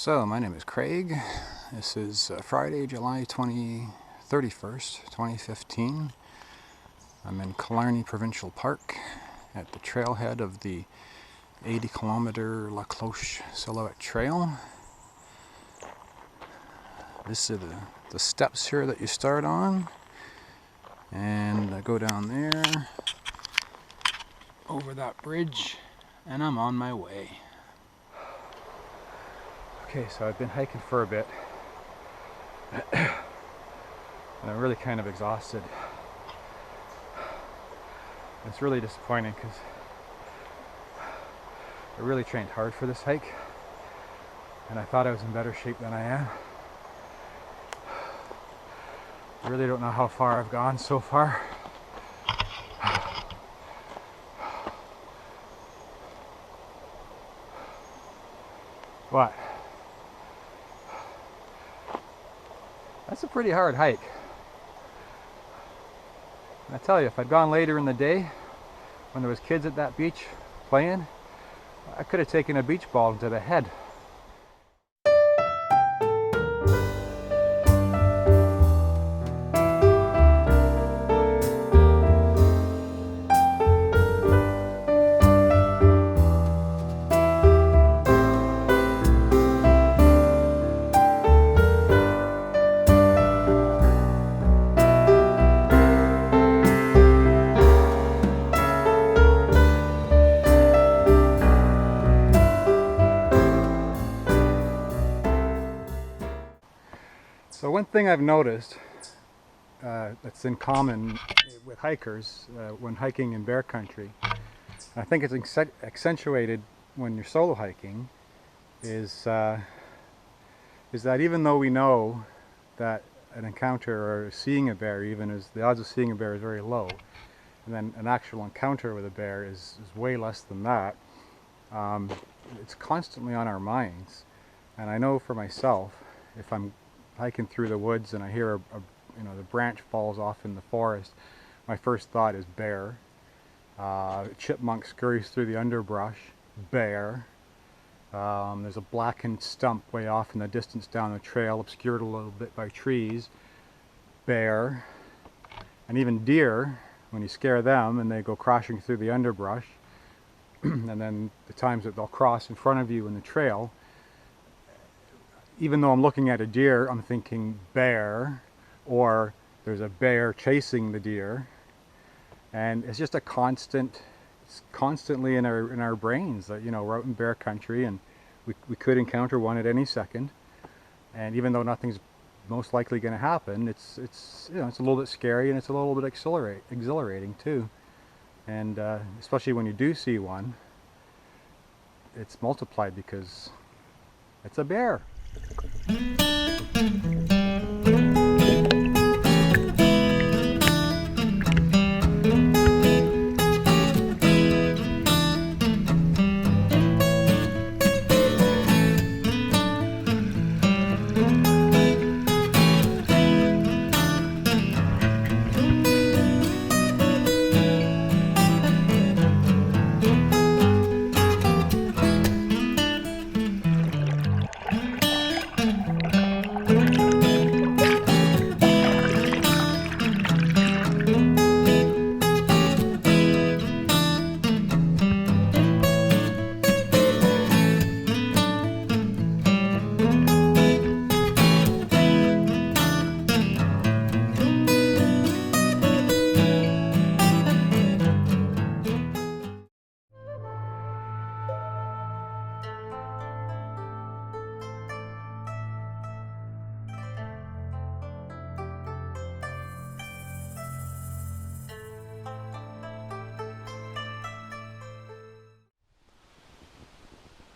So, my name is Craig. This is Friday, July 31st, 2015. I'm in Killarney Provincial Park at the trailhead of the 80-kilometer Cloche Silhouette Trail. This is the steps here that you start on, and I go down there, over that bridge, and I'm on my way. Okay, so I've been hiking for a bit, and I'm really kind of exhausted. It's really disappointing because I really trained hard for this hike, and I thought I was in better shape than I am. I really don't know how far I've gone so far. What? That's a pretty hard hike. And I tell you, if I'd gone later in the day, when there was kids at that beach playing, I could have taken a beach ball into the head. So one thing I've noticed that's in common with hikers when hiking in bear country, and I think it's accentuated when you're solo hiking, is that even though we know that an encounter or seeing a bear, even as the odds of seeing a bear is very low, and then an actual encounter with a bear is way less than that, it's constantly on our minds. And I know for myself, if I'm hiking through the woods and I hear the branch falls off in the forest, my first thought is bear. Chipmunk scurries through the underbrush, bear. There's a blackened stump way off in the distance down the trail, obscured a little bit by trees, bear. And even deer, when you scare them and they go crashing through the underbrush, and then the times that they'll cross in front of you in the trail, even though I'm looking at a deer, I'm thinking bear, or there's a bear chasing the deer. And it's just a it's constantly in our brains that, we're out in bear country and we could encounter one at any second. And even though nothing's most likely going to happen, it's a little bit scary, and it's a little bit exhilarating too. And especially when you do see one, it's multiplied because it's a bear.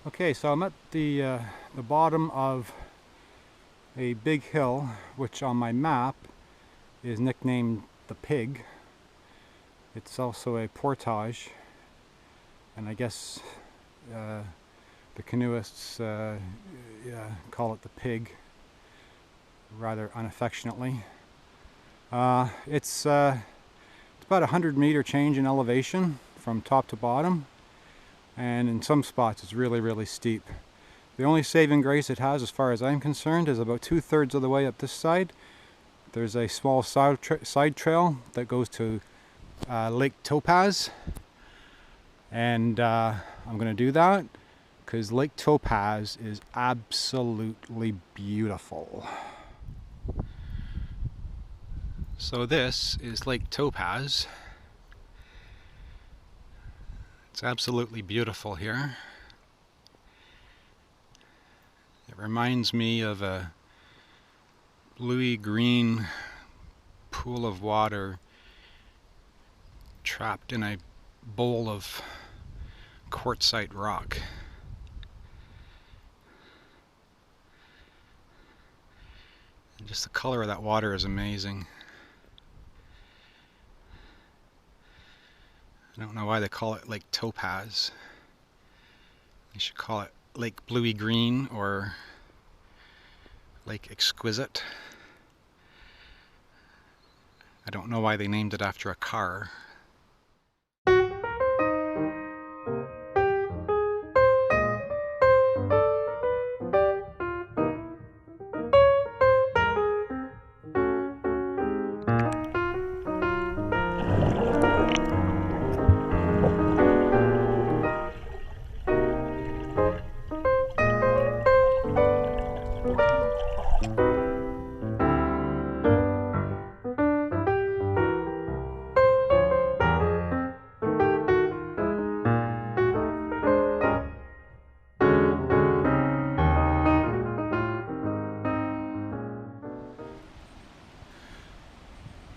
Okay, so I'm at the bottom of a big hill, which on my map is nicknamed the Pig. It's also a portage, and I guess the canoeists call it the Pig, rather unaffectionately. It's about a 100-meter change in elevation from top to bottom. And in some spots it's really steep. The only saving grace it has, as far as I'm concerned, is about 2/3 of the way up this side. There's a small side trail that goes to Lake Topaz, and I'm going to do that because Lake Topaz is absolutely beautiful. So this is Lake Topaz. It's absolutely beautiful here. It reminds me of a bluey-green pool of water trapped in a bowl of quartzite rock. And just the color of that water is amazing. I don't know why they call it Lake Topaz. They should call it Lake Bluey Green or Lake Exquisite. I don't know why they named it after a car.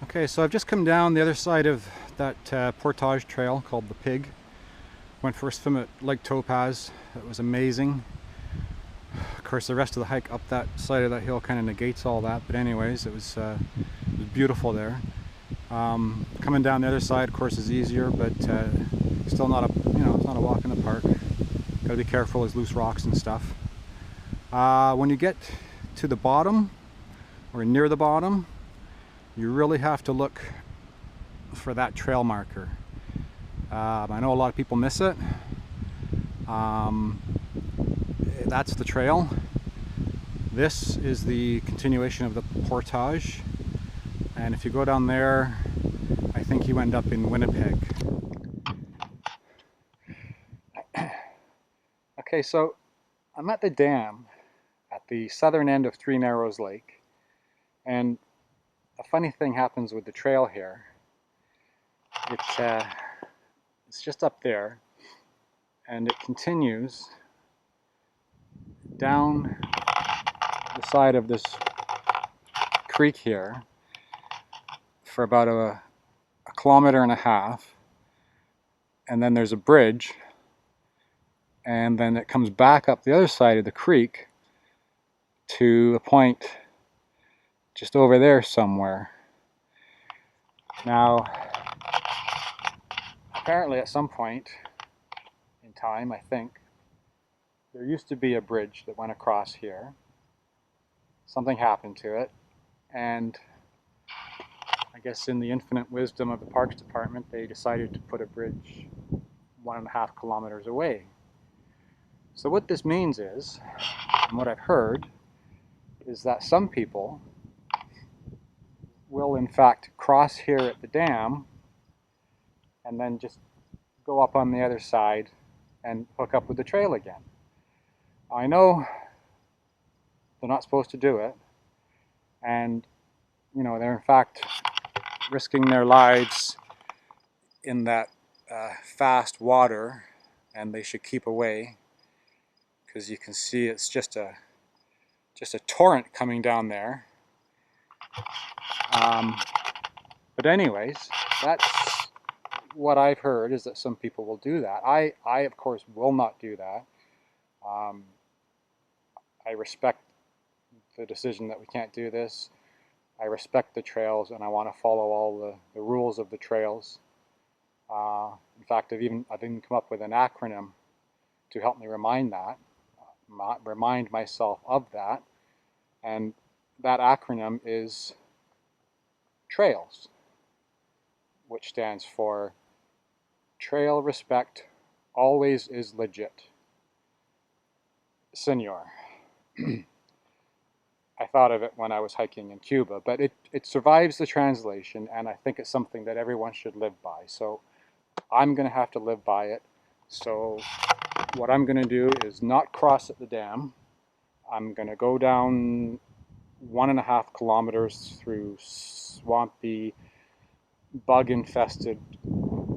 Okay, so I've just come down the other side of that portage trail called the Pig. Went for a swim at Lake Topaz. It was amazing. Of course, the rest of the hike up that side of that hill kind of negates all that, but anyways, it was beautiful there. Coming down the other side, of course, is easier, but still not a it's not a walk in the park. Got to be careful. There's loose rocks and stuff. When you get to the bottom or near the bottom, you really have to look for that trail marker. I know a lot of people miss it. That's the trail. This is the continuation of the portage, and if you go down there, I think you end up in Winnipeg. Okay, so I'm at the dam at the southern end of Three Narrows Lake, and a funny thing happens with the trail here. It's just up there, and it continues down the side of this creek here for about a kilometer and a half, and then there's a bridge, and then it comes back up the other side of the creek to a point just over there somewhere. Now, apparently at some point in time, I think, there used to be a bridge that went across here. Something happened to it, and I guess in the infinite wisdom of the Parks Department, they decided to put a bridge 1.5 kilometers away. So what this means is, and what I've heard, is that some people will in fact cross here at the dam and then just go up on the other side and hook up with the trail again. I know they're not supposed to do it, and they're in fact risking their lives in that fast water, and they should keep away, because you can see it's just a torrent coming down there. But anyways, that's what I've heard, is that some people will do that. I of course will not do that. I respect the decision that we can't do this. I respect the trails, and I want to follow all the rules of the trails. In fact, I've even come up with an acronym to help me remind myself of that, and that acronym is TRAILS, which stands for Trail Respect Always is Legit. Senor. I thought of it when I was hiking in Cuba, but it survives the translation, and I think it's something that everyone should live by. So I'm going to have to live by it. So what I'm going to do is not cross at the dam. I'm going to go down 1.5 kilometers through swampy, bug-infested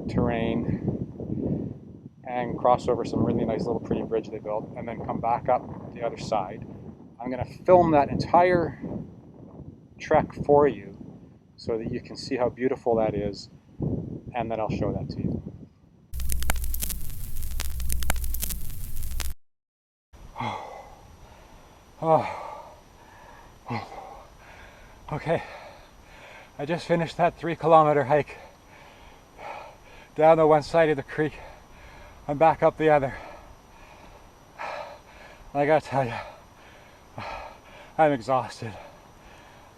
terrain and cross over some really nice little pretty bridge they built, and then come back up the other side. I'm going to film that entire trek for you so that you can see how beautiful that is, and then I'll show that to you. Oh. Okay, I just finished that 3-kilometer hike down the one side of the creek. I'm back up the other. I gotta tell you, I'm exhausted.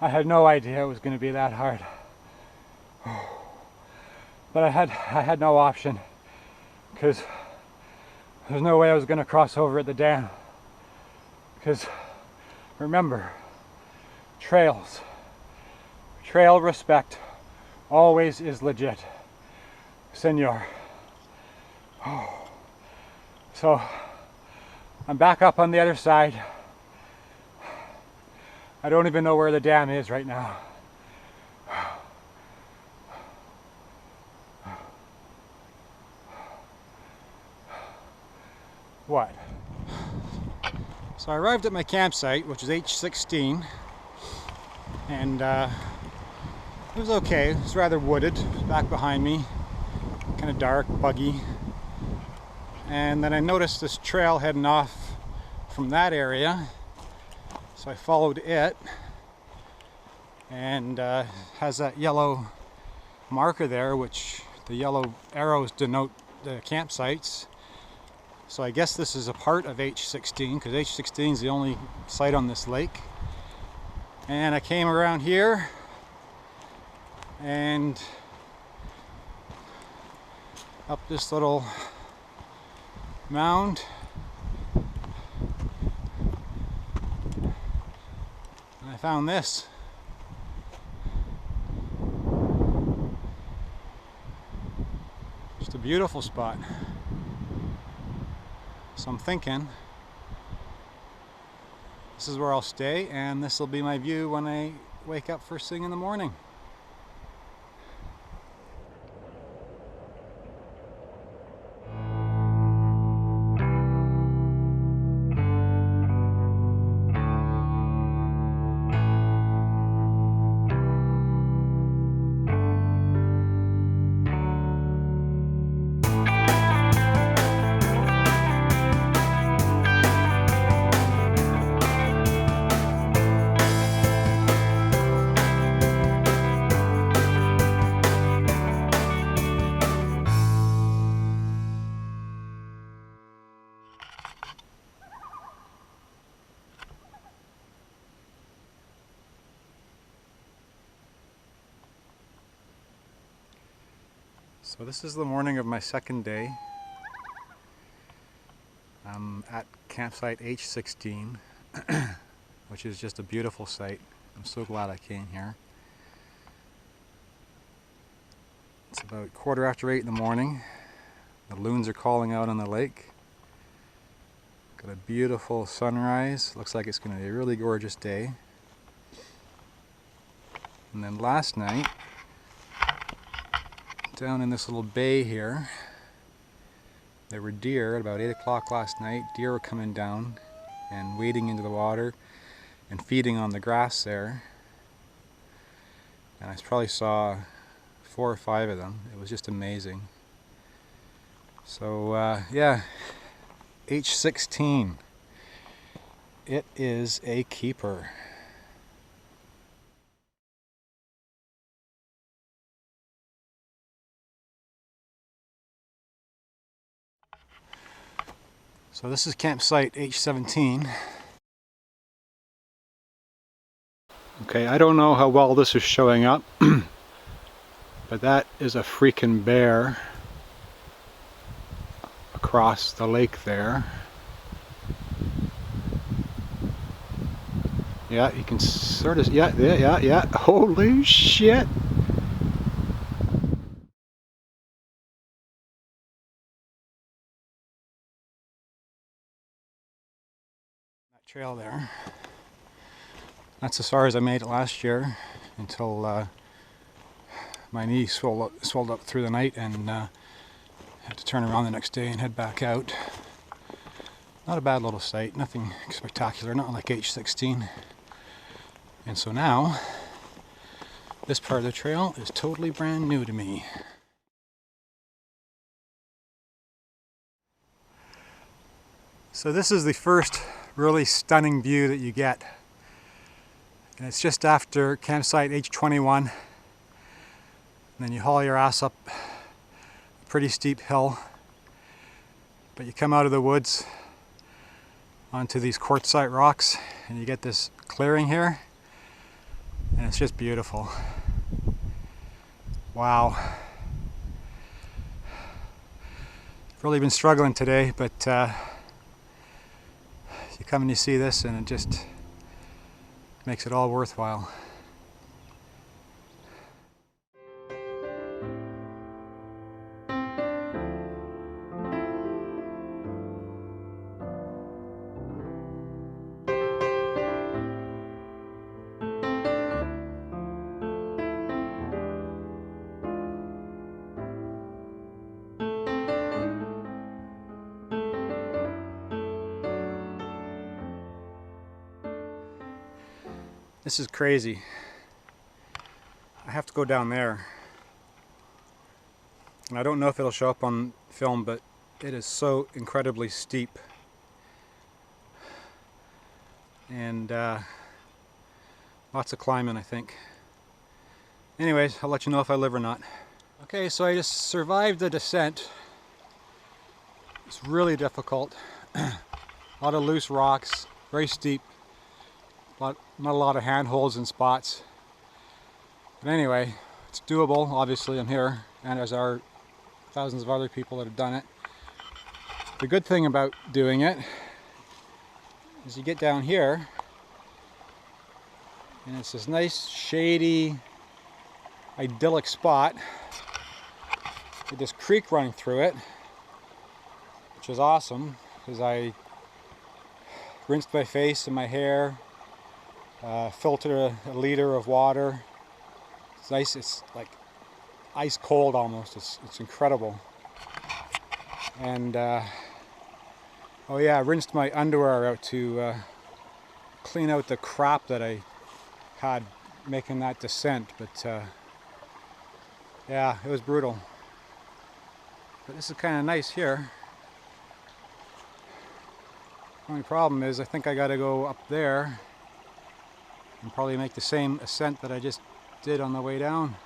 I had no idea it was going to be that hard. But I had no option, because there's no way I was going to cross over at the dam. Because remember, trail respect always is legit, senor. So I'm back up on the other side. I don't even know where the dam is right now. What? So I arrived at my campsite, which is H16, and it was okay. It was rather wooded, back behind me, kind of dark, buggy. And then I noticed this trail heading off from that area, so I followed it, and has that yellow marker there, which the yellow arrows denote the campsites. So I guess this is a part of H16, because H16 is the only site on this lake. And I came around here and up this little mound, and I found this. Just a beautiful spot. So I'm thinking this is where I'll stay, and this will be my view when I wake up first thing in the morning. So this is the morning of my second day. I'm at campsite H16, which is just a beautiful site. I'm so glad I came here. It's about 8:15 in the morning. The loons are calling out on the lake. Got a beautiful sunrise. Looks like it's going to be a really gorgeous day. And then last night, down in this little bay here, there were deer at about 8 o'clock last night. Deer were coming down and wading into the water and feeding on the grass there. And I probably saw 4 or 5 of them. It was just amazing. So yeah, H16. It is a keeper. So this is campsite H17. Okay, I don't know how well this is showing up, but that is a freaking bear across the lake there. Yeah, you can sort of, yeah. Holy shit! That trail there. That's as far as I made it last year until my knee swelled up through the night and had to turn around the next day and head back out. Not a bad little site, nothing spectacular, not like H16. And so now, this part of the trail is totally brand new to me. So this is the first really stunning view that you get. And it's just after campsite H21. And then you haul your ass up a pretty steep hill. But you come out of the woods onto these quartzite rocks and you get this clearing here. And it's just beautiful. Wow. I've really been struggling today, but you come and you see this and it just makes it all worthwhile. This is crazy. I have to go down there. And I don't know if it'll show up on film, but it is so incredibly steep. And lots of climbing, I think. Anyways, I'll let you know if I live or not. Okay, so I just survived the descent. It's really difficult. A lot of loose rocks, very steep. Not a lot of handholds and spots. But anyway, it's doable. Obviously, I'm here, and as are thousands of other people that have done it. The good thing about doing it is you get down here, and it's this nice, shady, idyllic spot with this creek running through it, which is awesome because I rinsed my face and my hair, filtered a liter of water. It's nice. It's like ice cold almost. It's incredible. And oh yeah, I rinsed my underwear out to clean out the crap that I had making that descent. But yeah, it was brutal. But this is kind of nice here. Only problem is I think I got to go up there and probably make the same ascent that I just did on the way down.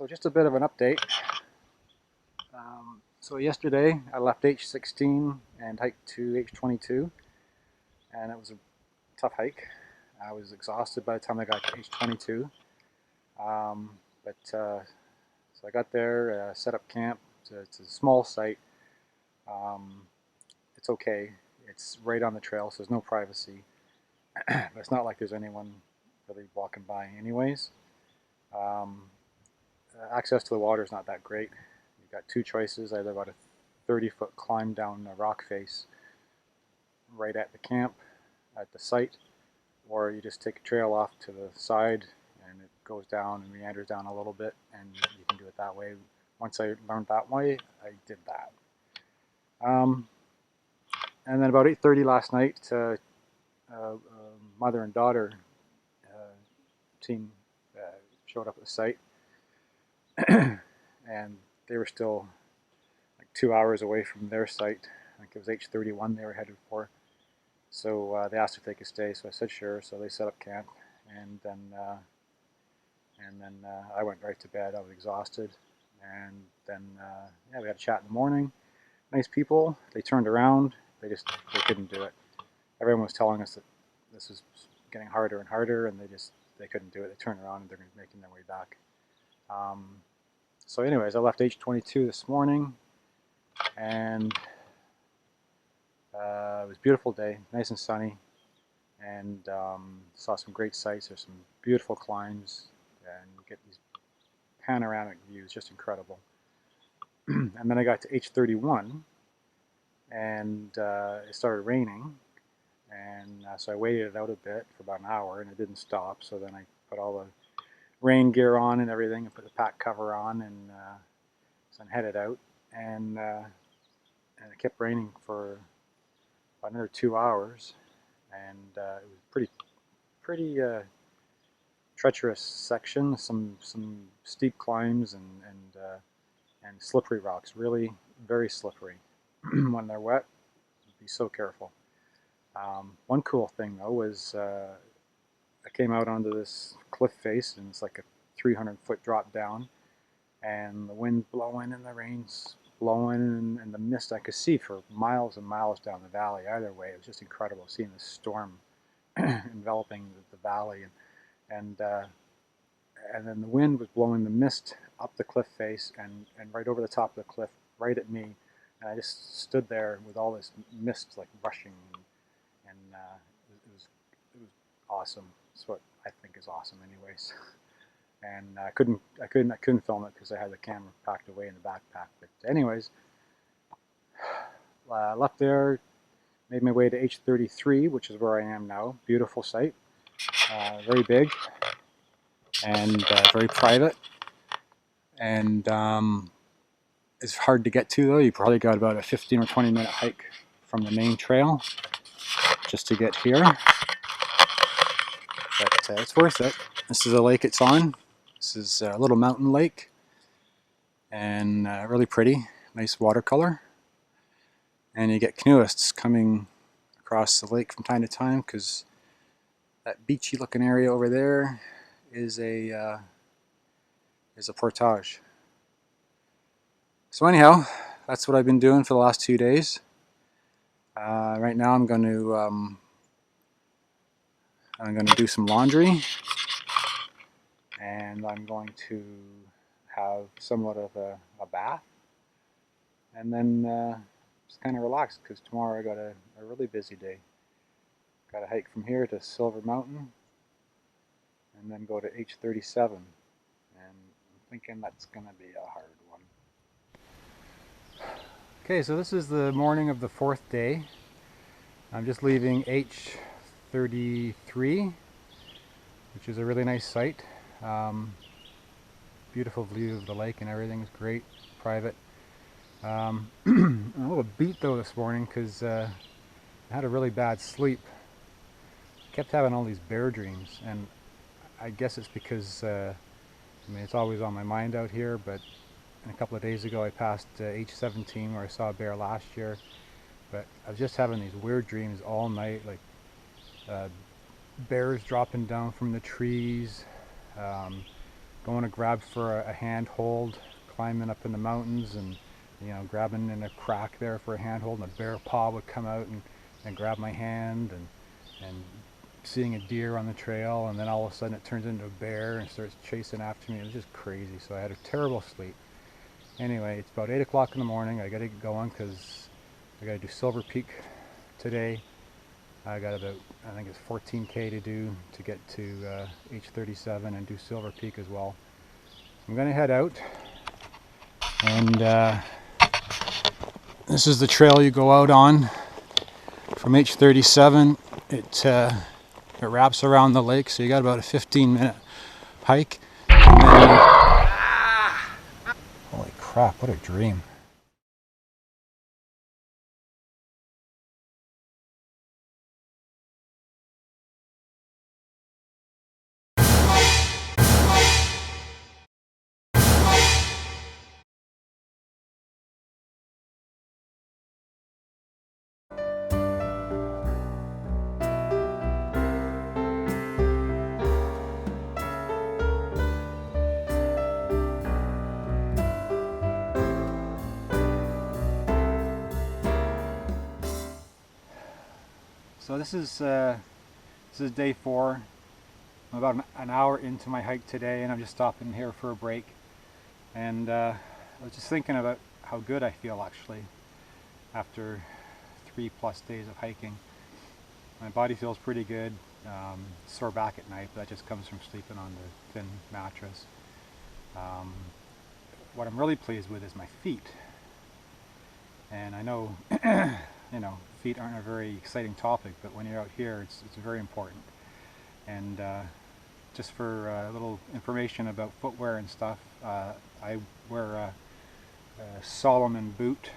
So just a bit of an update. So yesterday I left H16 and hiked to H22, and it was a tough hike. I was exhausted by the time I got to H22. So I got there, set up camp. It's a small site. Um, it's okay. It's right on the trail, so there's no privacy. But it's not like there's anyone really walking by anyways. Um, Access to the water is not that great. You've got two choices, either about a 30-foot climb down a rock face right at the camp, at the site, or you just take a trail off to the side and it goes down and meanders down a little bit, and you can do it that way. Once I learned that way, I did that. And then about 8:30 last night, mother and daughter team showed up at the site, and they were still like 2 hours away from their site. I think it was H31 they were headed for. So they asked if they could stay, so I said sure. So they set up camp, and then I went right to bed. I was exhausted, and then yeah, we had a chat in the morning. Nice people. They turned around. They couldn't do it. Everyone was telling us that this was getting harder and harder, and they couldn't do it. They turned around and they're making their way back. So anyways, I left H22 this morning, and it was a beautiful day, nice and sunny, and saw some great sights. There's some beautiful climbs, and you get these panoramic views, just incredible. And then I got to H31, and it started raining, and so I waited it out a bit for about an hour, and it didn't stop. So then I put all the rain gear on and everything, and put the pack cover on, and so I headed out, and it kept raining for about another 2 hours, and it was pretty treacherous section, some steep climbs and slippery rocks, really very slippery. When they're wet, be so careful. One cool thing though was I came out onto this cliff face, and it's like a 300-foot drop down, and the wind blowing and the rain's blowing, and the mist I could see for miles and miles down the valley. Either way, it was just incredible seeing the storm enveloping the valley, and then the wind was blowing the mist up the cliff face and right over the top of the cliff, right at me, and I just stood there with all this mist like rushing, and it was awesome. It's what I think is awesome, anyways. And I couldn't film it because I had the camera packed away in the backpack. But anyways, left there, made my way to H33, which is where I am now. Beautiful site, very big, and very private. And it's hard to get to though. You probably got about a 15 or 20-minute hike from the main trail just to get here. But it's worth it. This is a lake it's on. This is a little mountain lake, and really pretty, nice watercolor. And you get canoeists coming across the lake from time to time, because that beachy looking area over there is a portage. So anyhow, that's what I've been doing for the last 2 days. Right now I'm going to do some laundry, and I'm going to have somewhat of a bath, and then just kind of relax, because tomorrow I got a really busy day. Got to hike from here to Silver Mountain, and then go to H37, and I'm thinking that's going to be a hard one. Okay, so this is the morning of the 4th day. I'm just leaving H33, which is a really nice site. Beautiful view of the lake and everything is great, private. I'm a little beat though this morning because I had a really bad sleep. Kept having all these bear dreams, and I guess it's because I mean, it's always on my mind out here, but a couple of days ago I passed H17 where I saw a bear last year, but I was just having these weird dreams all night, like bears dropping down from the trees, going to grab for a handhold, climbing up in the mountains, and grabbing in a crack there for a handhold, and a bear paw would come out and grab my hand, and seeing a deer on the trail, and then all of a sudden it turns into a bear and starts chasing after me. It was just crazy. So I had a terrible sleep. Anyway, it's about 8 o'clock in the morning. I gotta get going because I gotta do Silver Peak today. I got about, I think it's 14K to do to get to H37 and do Silver Peak as well. I'm gonna head out, and this is the trail you go out on from H37. It wraps around the lake, so you got about a 15-minute hike. And then holy crap, what a dream. So this is day 4. I'm about an hour into my hike today, and I'm just stopping here for a break. And I was just thinking about how good I feel actually after 3+ days of hiking. My body feels pretty good. Sore back at night, but that just comes from sleeping on the thin mattress. What I'm really pleased with is my feet. And I know, you know, feet aren't a very exciting topic, but when you're out here, it's very important. And just for a little information about footwear and stuff, I wear a Solomon boot.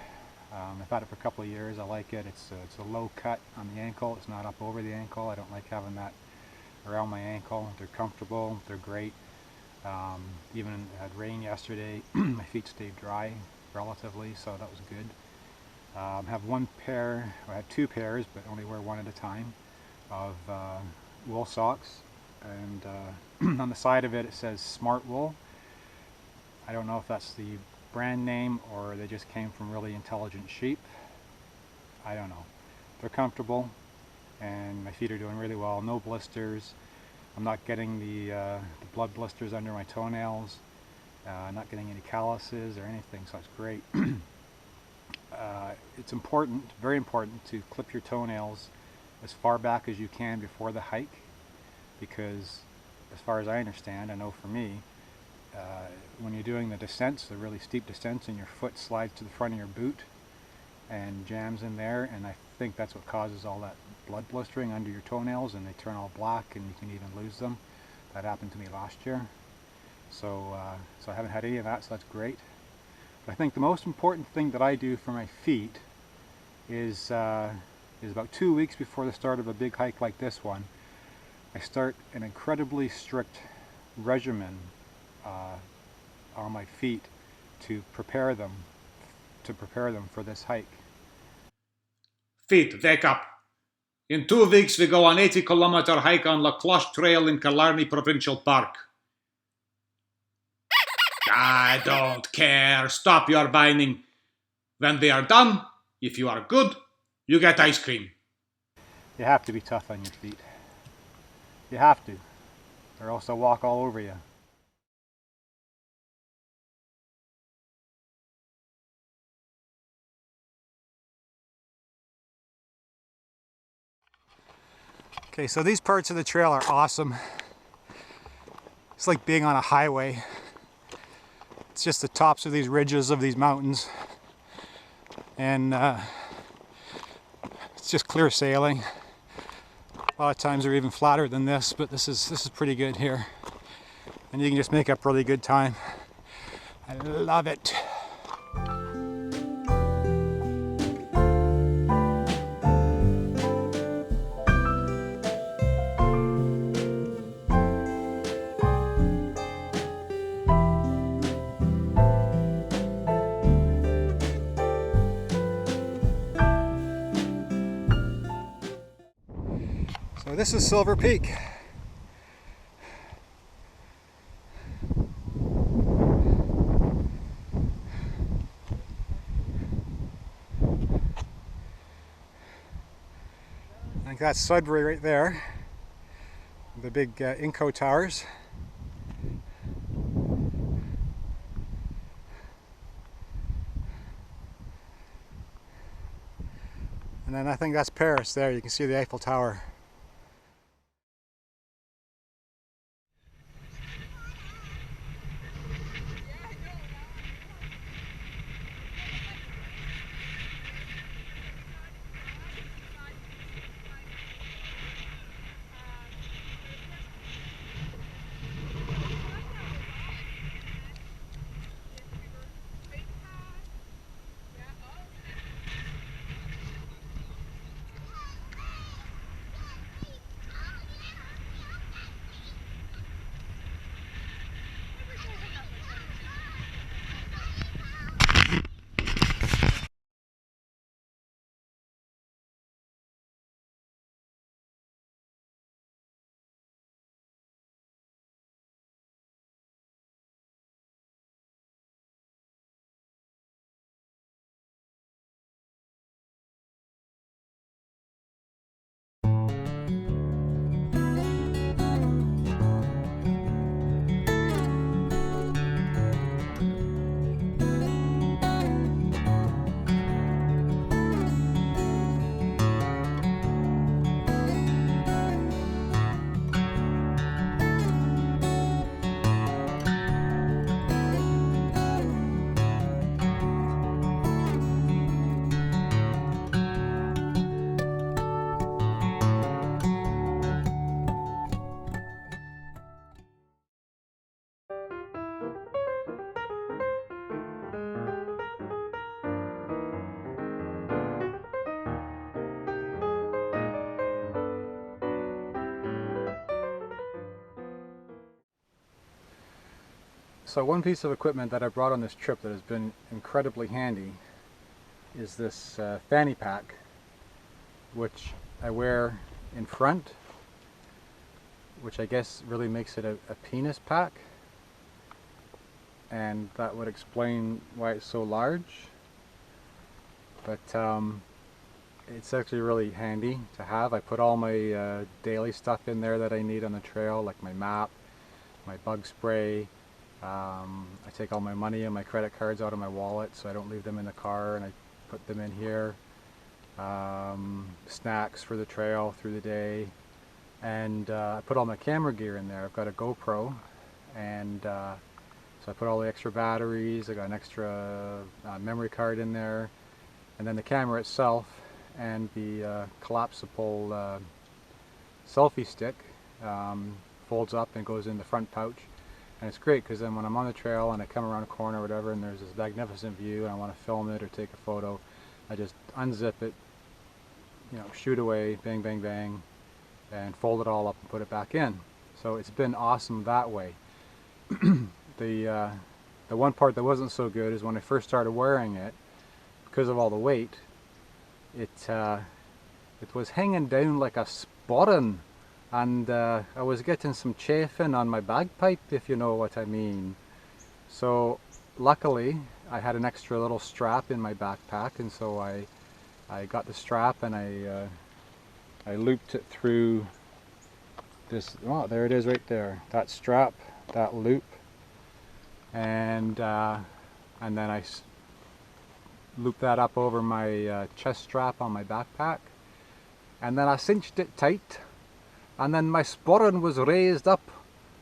I've had it for a couple of years. I like it. It's a low cut on the ankle. It's not up over the ankle. I don't like having that around my ankle. They're comfortable. They're great. Even it had rain yesterday. My feet stayed dry relatively, so that was good. I have I have 2 pairs, but only wear one at a time, of wool socks. And on the side of it, it says Smart Wool. I don't know if that's the brand name or they just came from really intelligent sheep. I don't know. They're comfortable and my feet are doing really well. No blisters. I'm not getting the blood blisters under my toenails. I'm not getting any calluses or anything, so that's great. It's important, very important, to clip your toenails as far back as you can before the hike, because as far as I understand, I know for me, when you're doing the descents, the really steep descents, and your foot slides to the front of your boot and jams in there, and I think that's what causes all that blood blistering under your toenails, and they turn all black and you can even lose them. That happened to me last year. So I haven't had any of that, so that's great. But I think the most important thing that I do for my feet is about 2 weeks before the start of a big hike like this one, I start an incredibly strict regimen on my feet to prepare them for this hike. Feet, wake up. In 2 weeks we go on 80-kilometer hike on the Cloche Trail in Killarney Provincial Park. I don't care. Stop your whining. When we are done, if you are good, you get ice cream. You have to be tough on your feet. You have to, or else they'll walk all over you. Okay, so these parts of the trail are awesome. It's like being on a highway. It's just the tops of these ridges of these mountains. And it's just clear sailing. A lot of times they're even flatter than this, but this is pretty good here. And you can just make up really good time. I love it. So this is Silver Peak. I think that's Sudbury right there. The big Inco towers. And then I think that's Paris there. You can see the Eiffel Tower. So one piece of equipment that I brought on this trip that has been incredibly handy is this fanny pack, which I wear in front, which I guess really makes it a penis pack, and that would explain why it's so large. But it's actually really handy to have. I put all my daily stuff in there that I need on the trail, like my map, my bug spray. I take all my money and my credit cards out of my wallet so I don't leave them in the car, and I put them in here. Snacks for the trail through the day, and I put all my camera gear in there. I've got a GoPro, and so I put all the extra batteries. I got an extra memory card in there, and then the camera itself and the collapsible selfie stick folds up and goes in the front pouch. And it's great because then when I'm on the trail and I come around a corner or whatever and there's this magnificent view and I want to film it or take a photo, I just unzip it, you know, shoot away, bang, bang, bang, and fold it all up and put it back in. So it's been awesome that way. The one part that wasn't so good is when I first started wearing it, because of all the weight, it was hanging down like a sporran, and I was getting some chafing on my bagpipe, if you know what I mean. So luckily I had an extra little strap in my backpack, and so I got the strap and I looped it through this. Oh, there it is right there. That strap, that loop, and then I looped that up over my chest strap on my backpack, and then I cinched it tight, and then my sporran was raised up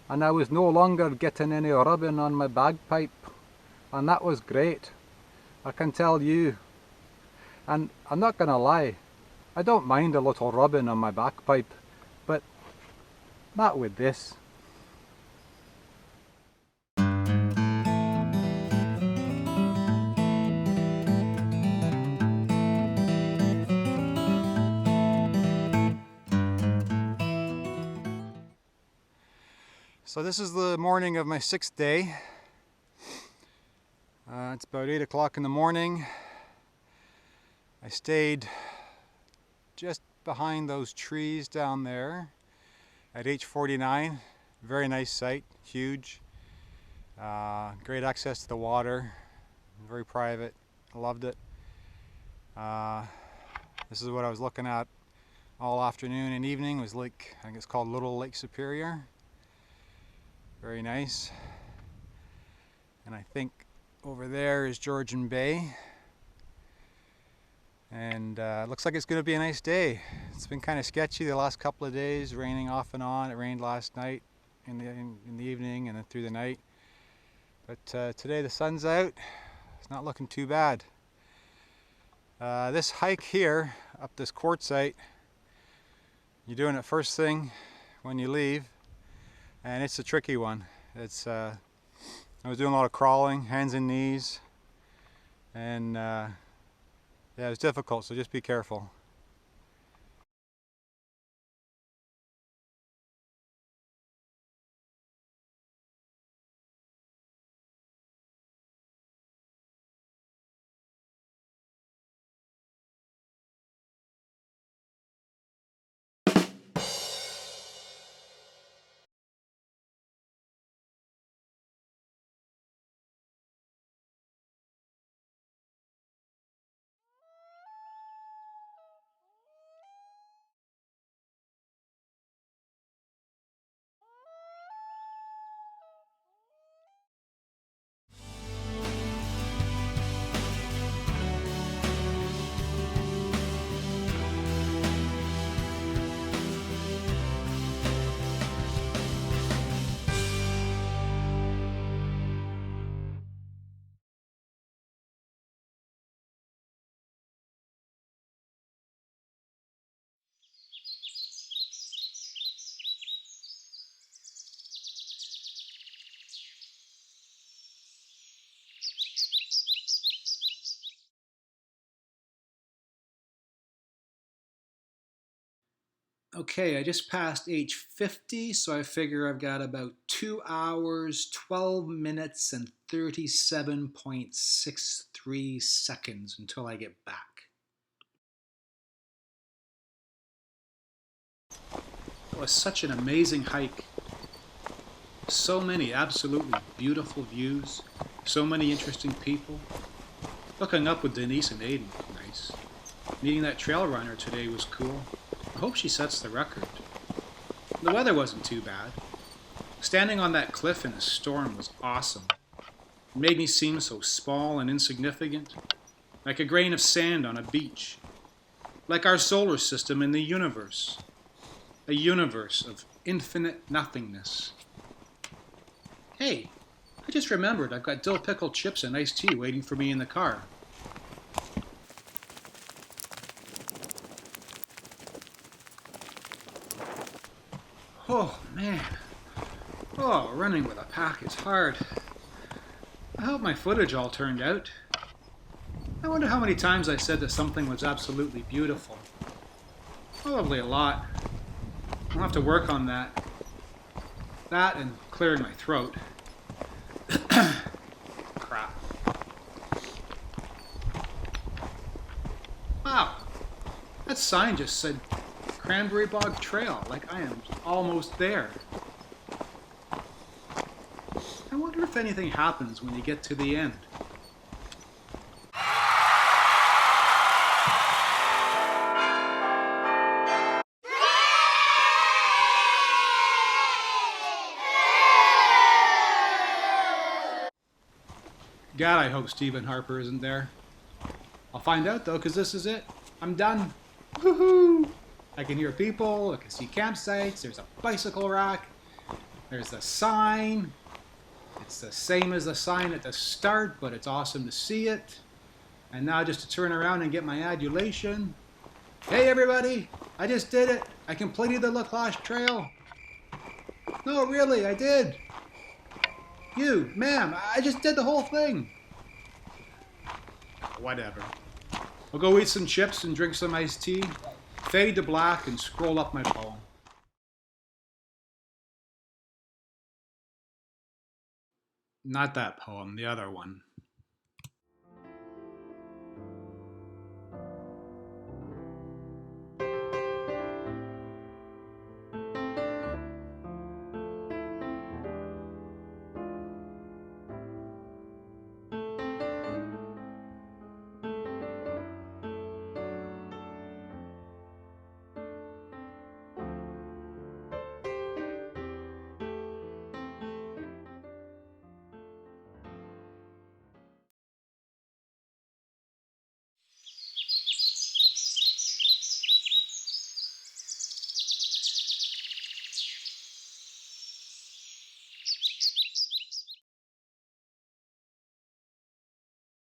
and I was no longer getting any rubbing on my bagpipe, and that was great, I can tell you. And I'm not gonna lie, I don't mind a little rubbing on my bagpipe, but not with this. So this is the morning of my 6th day. It's about 8 o'clock in the morning. I stayed just behind those trees down there at H49. Very nice site, huge. Great access to the water, very private. I loved it. This is what I was looking at all afternoon and evening. It was Lake, I think it's called Little Lake Superior. Very nice. And I think over there is Georgian Bay. And it looks like it's going to be a nice day. It's been kind of sketchy the last couple of days, raining off and on. It rained last night in the evening and then through the night. But today the sun's out. It's not looking too bad. This hike here up this quartzite, you're doing it first thing when you leave, and it's a tricky one. It's I was doing a lot of crawling, hands and knees, and yeah, it was difficult, so just be careful. Okay, I just passed age 50, so I figure I've got about 2 hours, 12 minutes, and 37.63 seconds until I get back. It was such an amazing hike. So many absolutely beautiful views, so many interesting people. Hooking up with Denise and Aiden was nice. Meeting that trail runner today was cool. I hope she sets the record. The weather wasn't too bad. Standing on that cliff in a storm was awesome. It made me seem so small and insignificant, like a grain of sand on a beach, like our solar system in the universe, a universe of infinite nothingness. Hey, I just remembered I've got dill pickle chips and iced tea waiting for me in the car. Oh, man. Oh, running with a pack is hard. I hope my footage all turned out. I wonder how many times I said that something was absolutely beautiful. Probably a lot. I'll have to work on that. That and clearing my throat. Crap. Wow. That sign just said Cranberry Bog Trail, like I am almost there. I wonder if anything happens when you get to the end. God, I hope Stephen Harper isn't there. I'll find out though, because this is it. I'm done. Woohoo! I can hear people, I can see campsites, there's a bicycle rack, there's the sign. It's the same as the sign at the start, but it's awesome to see it. And now just to turn around and get my adulation. Hey everybody, I just did it. I completed the Cloche Trail. No, really, I did. You, ma'am, I just did the whole thing. Whatever. I'll go eat some chips and drink some iced tea, fade to black, and scroll up my poem. Not that poem, the other one.